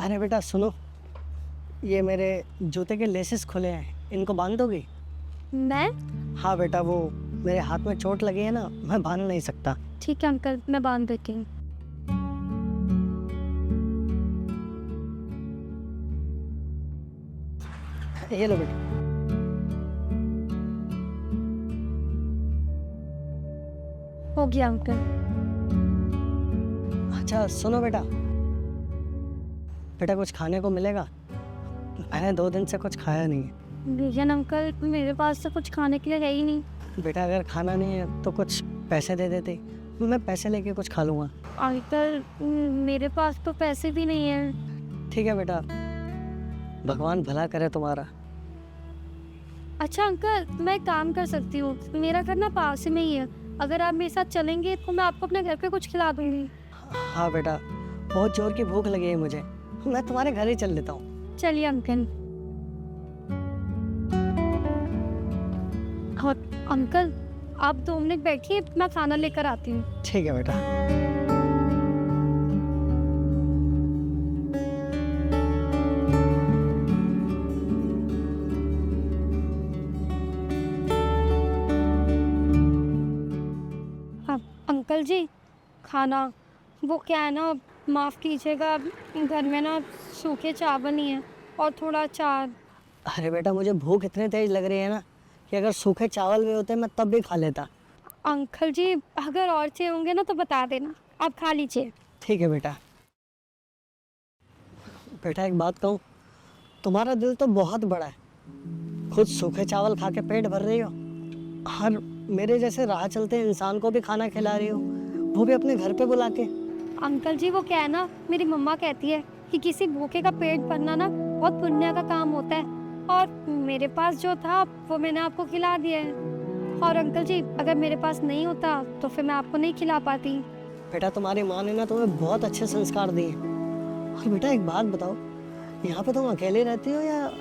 अरे बेटा सुनो, ये मेरे जूते के लेसेस खुले हैं, इनको बांध दोगी? मैं? हाँ बेटा, वो मेरे हाथ में चोट लगी है ना, मैं बांध नहीं सकता। ठीक है अंकल, मैं बांध देती हूँ। ये लो बेटा। हो गया अंकल। अच्छा सुनो बेटा, बेटा कुछ खाने को मिलेगा? मैंने 2 दिन से कुछ खाया नहीं है। लेकिन अंकल मेरे पास तो कुछ खाने के लिए है ही नहीं। बेटा अगर खाना नहीं है तो कुछ पैसे दे देते, मैं पैसे लेके कुछ खा लूँगा। अंकल मेरे पास तो पैसे भी नहीं है। ठीक है बेटा, भगवान भला करे तुम्हारा। अच्छा अंकल, मैं एक काम कर सकती हूँ, मेरा घर ना पास में ही है। अगर आप मेरे साथ चलेंगे तो मैं आपको अपने घर पे कुछ खिला दूंगी। हाँ बेटा, बहुत जोर की भूख लगी है मुझे, मैं तुम्हारे घर ही चल लेता हूँ। चलिए अंकल। और अंकल आप 2 मिनट बैठिए, मैं खाना लेकर आती हूँ। ठीक है बेटा। हाँ अंकल जी, खाना वो क्या है ना, माफ़ कीजिएगा, घर में ना सूखे चावल नहीं है और थोड़ा अचार। अरे बेटा, मुझे भूख इतनी तेज लग रही है ना कि अगर सूखे चावल भी होते मैं तब भी खा लेता। अंकल जी अगर और चाहिए होंगे ना तो बता देना, आप खा लीजिए। ठीक है बेटा। बेटा एक बात कहूँ, तुम्हारा दिल तो बहुत बड़ा है, खुद सूखे चावल खा के पेट भर रही हो और मेरे जैसे राह चलते इंसान को भी खाना खिला रही हो, वो भी अपने घर पे बुला के। अंकल जी वो क्या है ना, मेरी मम्मा कहती है कि किसी भूखे का पेट भरना ना बहुत पुण्य का काम होता है, और मेरे पास जो था वो मैंने आपको खिला दिया है। और अंकल जी अगर मेरे पास नहीं होता तो फिर मैं आपको नहीं खिला पाती। बेटा तुम्हारी माँ ने ना तुम्हें बहुत अच्छे संस्कार दिए। और बेटा एक बात बताओ, यहाँ पे तुम अकेले रहती हो या?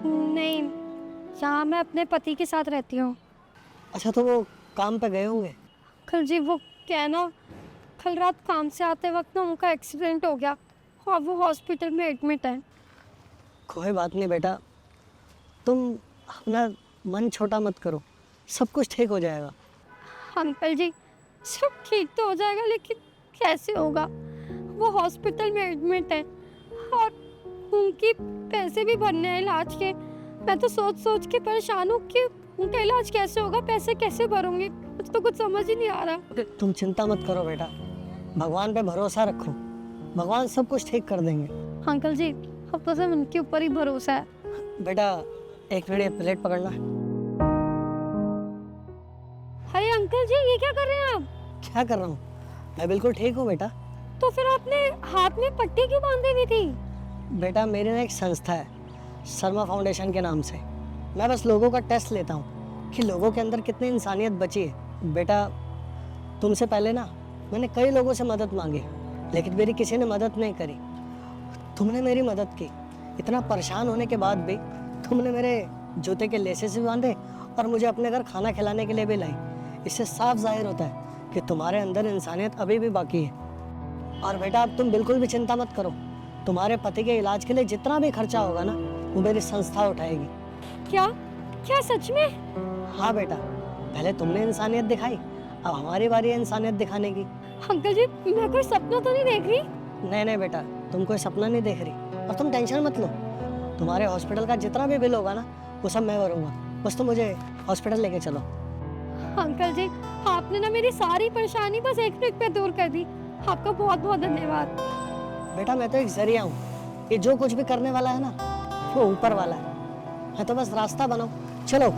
नहीं, यहाँ मैं अपने पति के साथ रहती हूँ। अच्छा, तो वो काम पे गए होंगे। अंकल जी वो क्या है ना, कल रात काम से आते वक्त ना उनका एक्सीडेंट हो गया और वो हॉस्पिटल में एडमिट है। कोई बात नहीं बेटा, तुम अपना मन छोटा मत करो, सब कुछ ठीक हो जाएगा। अंकल जी सब ठीक तो हो जाएगा, लेकिन कैसे होगा? वो हॉस्पिटल में एडमिट है और उनकी पैसे भी भरने हैं इलाज के। मैं तो सोच सोच के परेशान हूँ कि उनका इलाज कैसे होगा, पैसे कैसे भरूंगी, मुझे तो कुछ समझ ही नहीं आ रहा। तुम चिंता मत करो बेटा, भगवान पे भरोसा रखो, भगवान सब कुछ ठीक कर देंगे। अंकल जी अब तो सिर्फ उनके ऊपर ही भरोसा है। बेटा 1 मिनट, ये प्लेट पकड़ना। अरे अंकल जी ये क्या कर रहे हैं आप? क्या कर रहा हूँ? मैं बिल्कुल ठीक हूँ बेटा। तो फिर आपने हाथ में पट्टी क्यों बांधी हुई थी? बेटा मेरी ना एक संस्था है, शर्मा फाउंडेशन के नाम से। मैं बस लोगों का टेस्ट लेता हूँ कि लोगों के अंदर कितनी इंसानियत बची है। बेटा तुमसे पहले ना मैंने कई लोगों से मदद मांगी, लेकिन मेरी किसी ने मदद नहीं करी। तुमने मेरी मदद की, इतना परेशान होने के बाद भी तुमने मेरे जूते के लेसेस भी बांधे और मुझे अपने घर खाना खिलाने के लिए भी लाई। इससे साफ जाहिर होता है कि तुम्हारे अंदर इंसानियत अभी भी बाकी है। और बेटा अब तुम बिल्कुल भी चिंता मत करो, तुम्हारे पति के इलाज के लिए जितना भी खर्चा होगा ना वो मेरी संस्था उठाएगी। क्या क्या सच में? हाँ बेटा, पहले तुमने इंसानियत दिखाई, अब हमारी बारी है इंसानियत दिखाने की। अंकल जी मैं कोई सपना तो नहीं देख रही? नहीं नहीं बेटा, तुम कोई सपना नहीं देख रही और तुम टेंशन मत लो, तुम्हारे हॉस्पिटल का जितना भी बिल होगा ना वो सब मैं भरूंगा, बस तुम मुझे हॉस्पिटल लेके चलो। अंकल जी आपने ना मेरी सारी परेशानी बस 1 मिनट में दूर कर दी, आपका बहुत बहुत धन्यवाद। बेटा मैं तो एक जरिया हूँ, ये जो कुछ भी करने वाला है ना वो ऊपर वाला है, मैं तो बस रास्ता बनाऊँ। चलो।